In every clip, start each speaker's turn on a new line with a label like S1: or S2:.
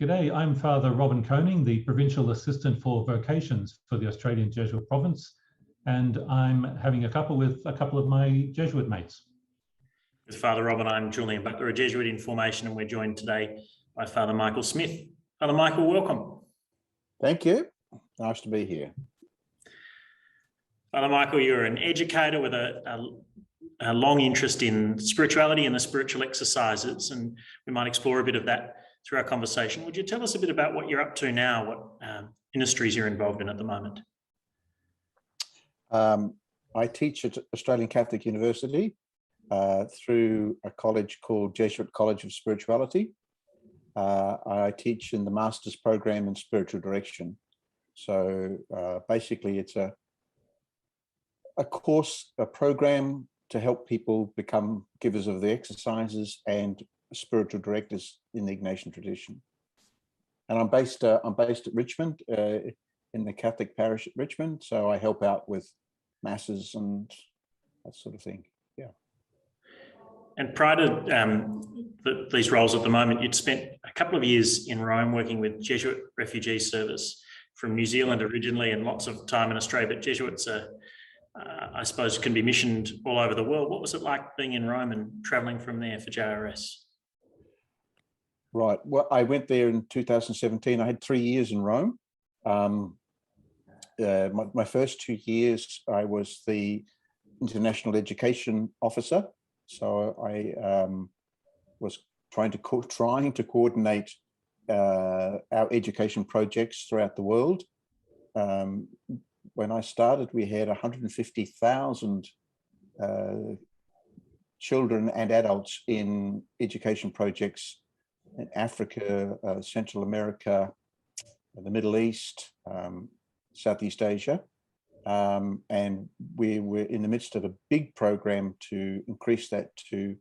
S1: G'day, I'm Father Robin Koning, the Provincial Assistant for Vocations for the Australian Jesuit Province, and I'm having a couple with a couple of my Jesuit mates.
S2: With Father Robin, I'm Julian Butler, a Jesuit in formation, and we're joined today by Father Michael Smith. Father Michael, welcome.
S3: Thank you. Nice to be here.
S2: Father Michael, you're an educator with a long interest in spirituality and the spiritual exercises, and we might explore a bit of that through our conversation. Would you tell us a bit about what you're up to now, what ministries you're involved in at the moment?
S3: I teach at Australian Catholic University through a college called Jesuit College of Spirituality. I teach in the Master's Program in Spiritual Direction. So basically it's a course, a program to help people become givers of the exercises and spiritual directors in the Ignatian tradition. And I'm based at Richmond, in the Catholic parish at Richmond. So I help out with masses and that sort of thing. Yeah. And
S2: prior to these roles at the moment, you'd spent a couple of years in Rome working with Jesuit refugee service from New Zealand originally, and lots of time in Australia. But Jesuits are, I suppose, can be missioned all over the world. What was it like being in Rome and travelling from there for JRS?
S3: Right. Well, I went there in 2017. I had 3 years in Rome. My first 2 years, I was the international education officer. So I was trying to coordinate our education projects throughout the world. When I started, we had 150,000 children and adults in education projects in Africa, Central America, the Middle East, Southeast Asia. And we were in the midst of a big program to increase that to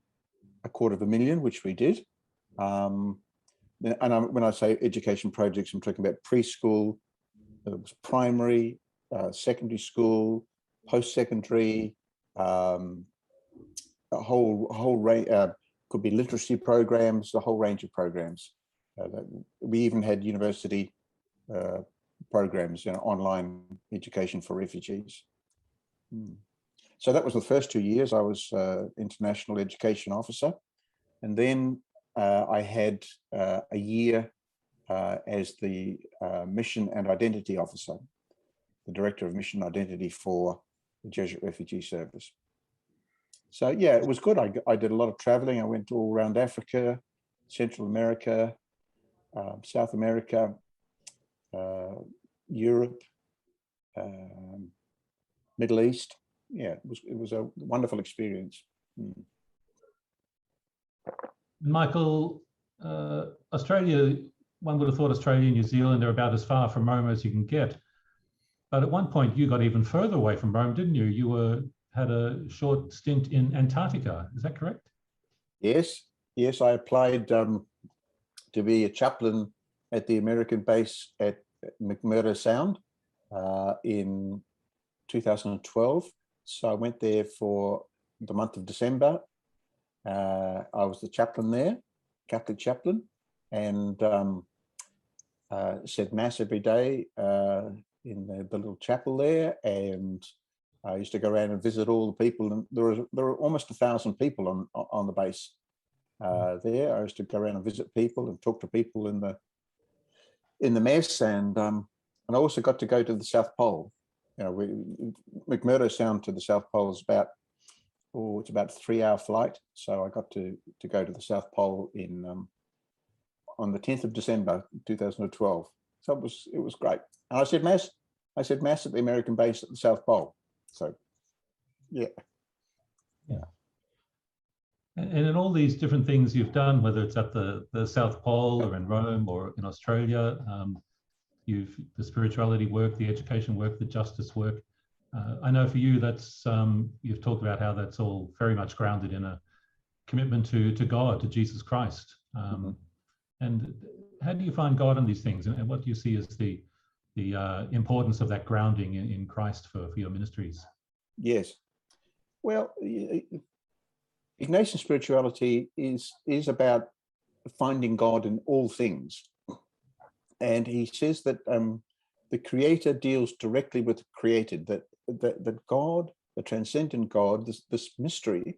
S3: 250,000, which we did. And when I say education projects, I'm talking about preschool, primary, secondary school, post-secondary, a whole range. Could be literacy programs, the whole range of programs. We even had university programs, online education for refugees. So that was the first 2 years. I was international education officer, and then I had a year as the mission and identity officer, the director of mission identity for the Jesuit Refugee Service. So yeah, it was good. I did a lot of traveling. I went all around Africa, Central America, South America, Europe, Middle East. Yeah, it was a wonderful experience.
S1: Michael, Australia, one would have thought Australia and New Zealand are about as far from Rome as you can get. But at one point you got even further away from Rome, didn't you? You had a short stint in Antarctica. Is that correct?
S3: Yes. I applied to be a chaplain at the American base at McMurdo Sound in 2012. So I went there for the month of December. I was the chaplain there, Catholic chaplain, and said Mass every day in the little chapel there. And I used to go around and visit all the people, and there were almost 1,000 people on the base there. I used to go around and visit people and talk to people in the mess, and I also got to go to the South Pole. McMurdo Sound to the South Pole is about it's about a 3-hour flight. So I got to go to the South Pole on the 10th of December 2012. So it was great. And I said Mass at the American base at the South Pole. So, yeah.
S1: And in all these different things you've done, whether it's at the South Pole or in Rome or in Australia, the spirituality work, the education work, the justice work. I know for you, that's you've talked about how that's all very much grounded in a commitment to God, to Jesus Christ. And how do you find God in these things, and what do you see as the importance of that grounding in Christ for your ministries?
S3: Yes. Well, Ignatian spirituality is about finding God in all things. and he says that the creator deals directly with the created, that God, the transcendent God, this mystery,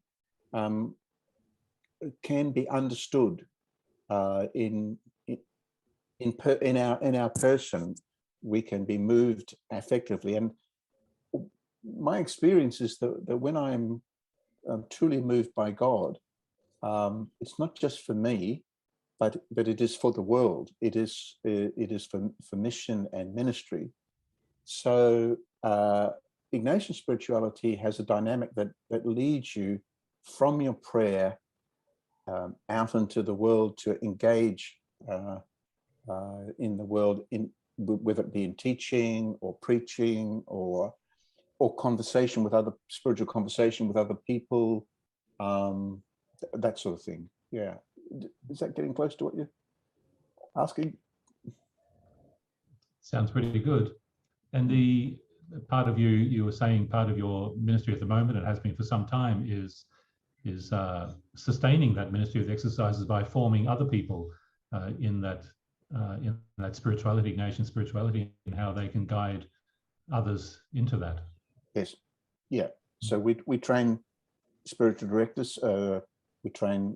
S3: can be understood in our person. We can be moved affectively, and my experience is that when I'm truly moved by God, it's not just for me, but it is for the world. It is for mission and ministry. So Ignatian spirituality has a dynamic that leads you from your prayer out into the world to engage in the world, whether it be in teaching or preaching or conversation with other, spiritual conversation with other people, that sort of thing. Yeah. Is that getting close to what you're asking?
S1: Sounds pretty good. And the part of you were saying part of your ministry at the moment, it has been for some time, is sustaining that ministry of exercises by forming other people in that spirituality, Ignatian spirituality, and how they can guide others into that.
S3: Yes. Yeah. So we train spiritual directors. We train,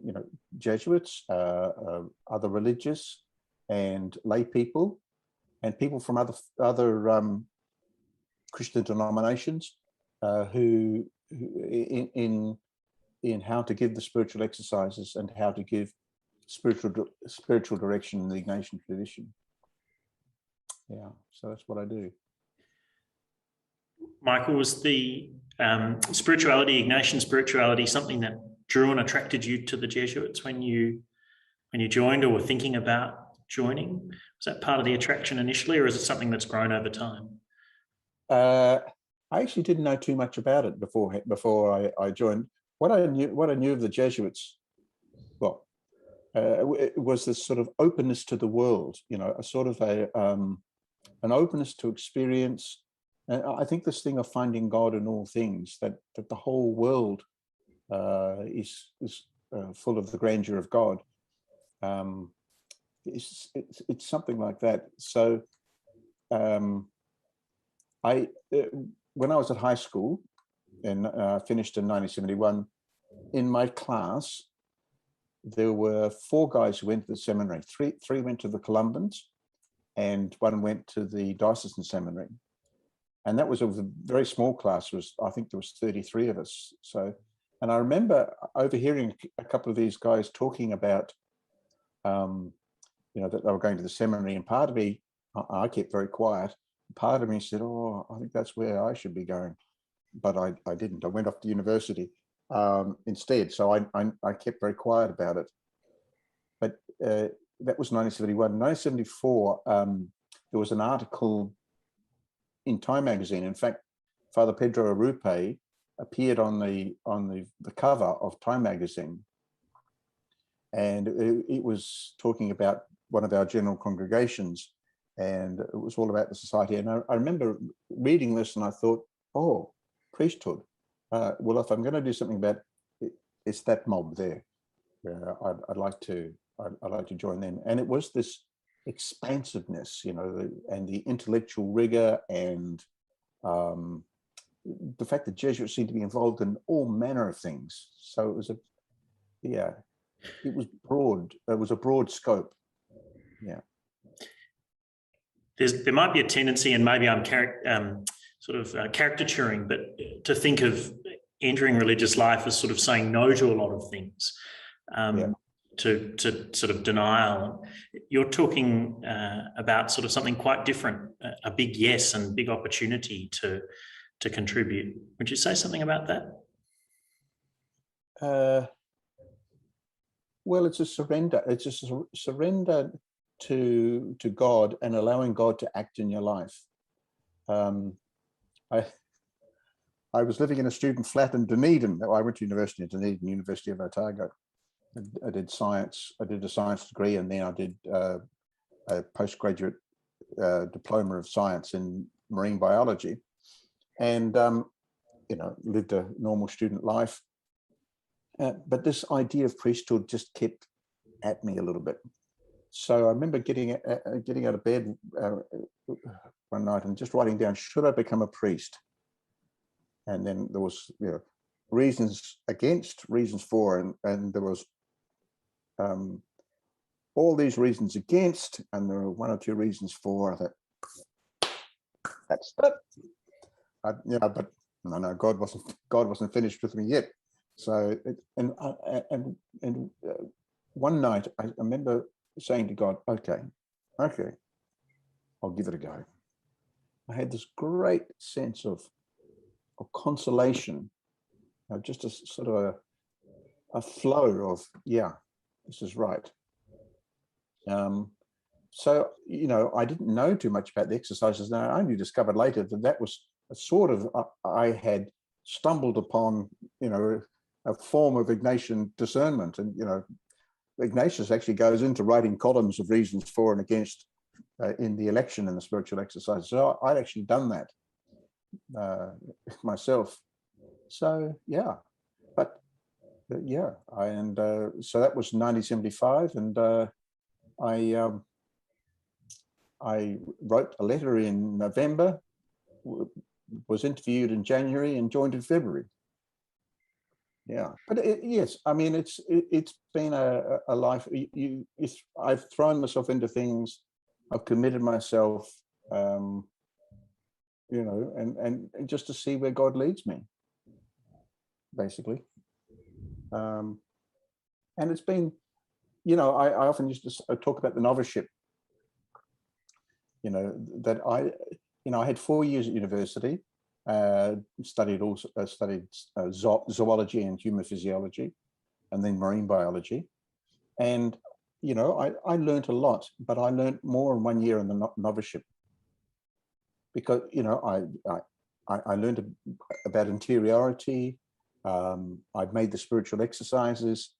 S3: Jesuits, other religious and lay people, and people from other Christian denominations who in how to give the spiritual exercises and how to give spiritual direction in the Ignatian tradition. Yeah, so that's what I do.
S2: Michael, was the Ignatian spirituality, something that drew and attracted you to the Jesuits when you joined or were thinking about joining? Was that part of the attraction initially, or is it something that's grown over time?
S3: I actually didn't know too much about it before I joined. What I knew of the Jesuits, well, it was this sort of openness to the world, a sort of an openness to experience. And I think this thing of finding God in all things, that the whole world is full of the grandeur of God. It's something like that. So when I was at high school and finished in 1971, in my class there were 4 guys who went to the seminary. Three went to the Columbans, and 1 went to the diocesan seminary. And that was a very small class. I think there was 33 of us. So, and I remember overhearing a couple of these guys talking about, that they were going to the seminary. And part of me, I kept very quiet. Part of me said, "Oh, I think that's where I should be going," but I didn't. I went off to university instead. So I kept very quiet about it. But that was 1971. 1974, there was an article in Time magazine. In fact, Father Pedro Arrupe appeared on the cover of Time magazine, and it was talking about one of our general congregations, and it was all about the society. And I remember reading this, and I thought, oh, priesthood. Well, if I'm going to do something about it, it's that mob there. I'd like to join them. And it was this expansiveness, and the intellectual rigor, and the fact that Jesuits seem to be involved in all manner of things. So it was it was broad. It was a broad scope. Yeah.
S2: There might be a tendency, and maybe I'm caricaturing, but to think of entering religious life as sort of saying no to a lot of things, to sort of denial. You're talking about sort of something quite different, a big yes and big opportunity to contribute. Would you say something about that?
S3: Well, it's a surrender. It's a surrender to God and allowing God to act in your life. I was living in a student flat in Dunedin. I went to university in Dunedin, University of Otago. I did science. I did a science degree, and then I did a postgraduate diploma of science in marine biology, and lived a normal student life. But this idea of priesthood just kept at me a little bit. so I remember getting out of bed one night and just writing down, should I become a priest? And then there was, reasons against, reasons for, and there was all these reasons against, and there were one or two reasons for. I thought, that's it. But no, God wasn't finished with me yet. So, and one night I remember saying to God, okay, I'll give it a go. I had this great sense of consolation, just a sort of a flow of, yeah, this is right. So, I didn't know too much about the exercises. Now, I only discovered later that was a sort of, I had stumbled upon, a form of Ignatian discernment. And, Ignatius actually goes into writing columns of reasons for and against in the election and the spiritual exercises. So I'd actually done that myself. So, yeah, but yeah, so that was 1975, and I wrote a letter in November, was interviewed in January, and joined in February. Yeah, but yes, I mean, it's been a life. I've thrown myself into things. I've committed myself, and just to see where God leads me, basically. And it's been, I often used to talk about the noviceship. That I had 4 years at university. Studied zoology and human physiology, and then marine biology. And, I learned a lot, but I learned more in 1 year in the noviceship. Because, I learned about interiority. I'd made the spiritual exercises.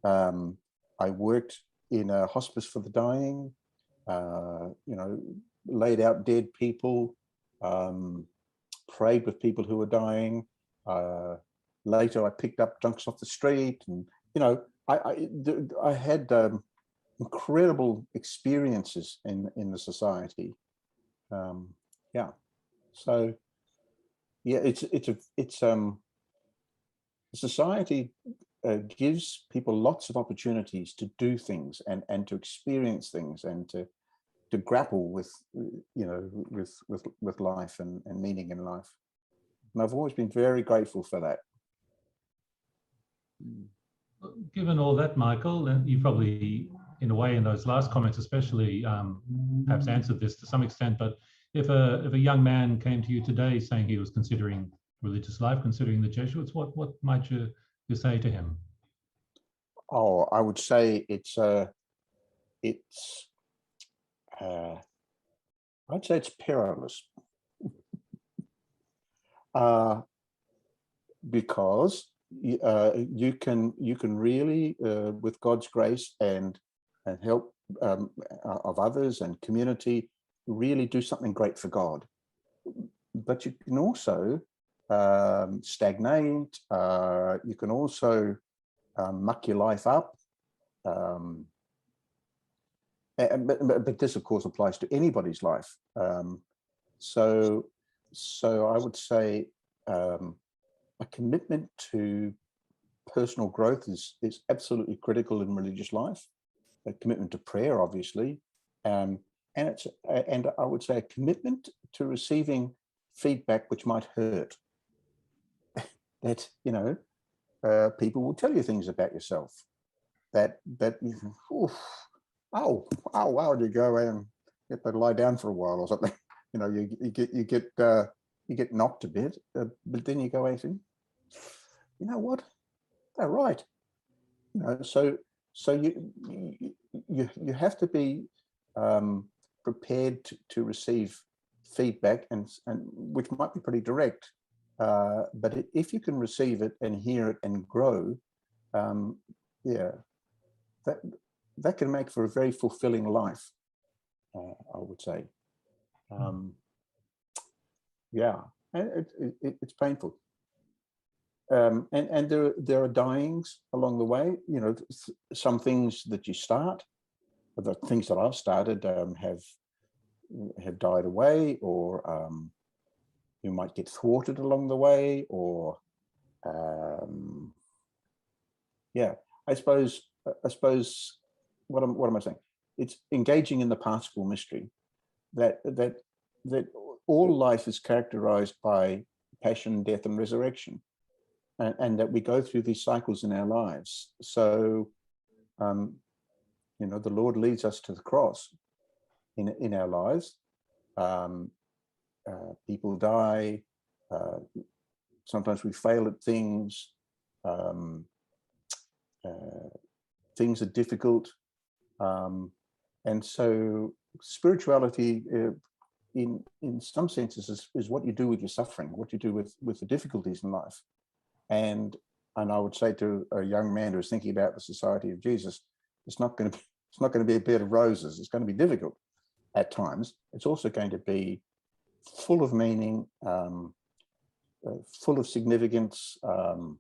S3: I worked in a hospice for the dying, laid out dead people, prayed with people who were dying. Later, I picked up drunks off the street, and I had incredible experiences in the society. Yeah, so yeah, it's society gives people lots of opportunities to do things and to experience things and to grapple with with life and meaning in life. And I've always been very grateful for that.
S1: Given all that, Michael, and you probably, in a way, in those last comments especially, perhaps answered this to some extent, but if a young man came to you today saying he was considering religious life, considering the Jesuits, what might you say to him?
S3: Oh, I would say I'd say it's perilous. Because you can really, with God's grace and help of others and community, really do something great for God. But you can also stagnate. You can also muck your life up. But this, of course, applies to anybody's life. So I would say a commitment to personal growth is absolutely critical in religious life. A commitment to prayer, obviously, and I would say a commitment to receiving feedback which might hurt. That people will tell you things about yourself that wow, you go and get to lie down for a while or something. You get knocked a bit, but then you go out and, you know what, they're right. So you have to be prepared to receive feedback, and which might be pretty direct. But if you can receive it and hear it and grow, that can make for a very fulfilling life, I would say. Yeah, and it's painful. And there are dyings along the way. Some things that you start, the things that I've started have died away, or you might get thwarted along the way, or yeah, I suppose what am I saying? It's engaging in the pastoral mystery, that all life is characterized by passion, death, and resurrection, and that we go through these cycles in our lives. So, you know, the Lord leads us to the cross in our lives. People die. Sometimes we fail at things. Things are difficult. And so spirituality, in some senses, is what you do with your suffering, what you do with the difficulties in life. And I would say to a young man who's thinking about the Society of Jesus, it's not going to be a bed of roses. It's going to be difficult at times. It's also going to be full of meaning, full of significance. I'm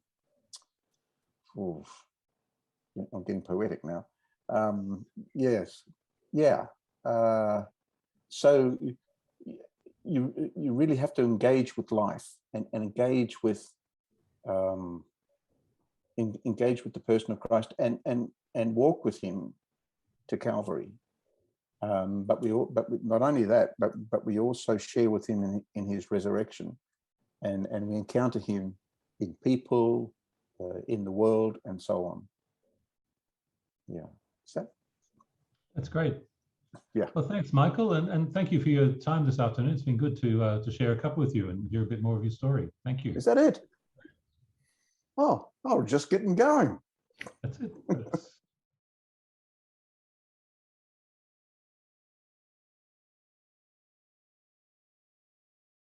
S3: getting poetic now. Yes, yeah. So you really have to engage with life and engage with engage with the person of Christ and walk with him to Calvary. But not only that, but we also share with him in his resurrection, and we encounter him in people, in the world, and so on. Yeah.
S1: That's great.
S3: Yeah.
S1: Well, thanks, Michael, and thank you for your time this afternoon. It's been good to share a couple with you and hear a bit more of your story. Thank you.
S3: Is that it? Oh, we're just getting going.
S1: That's it.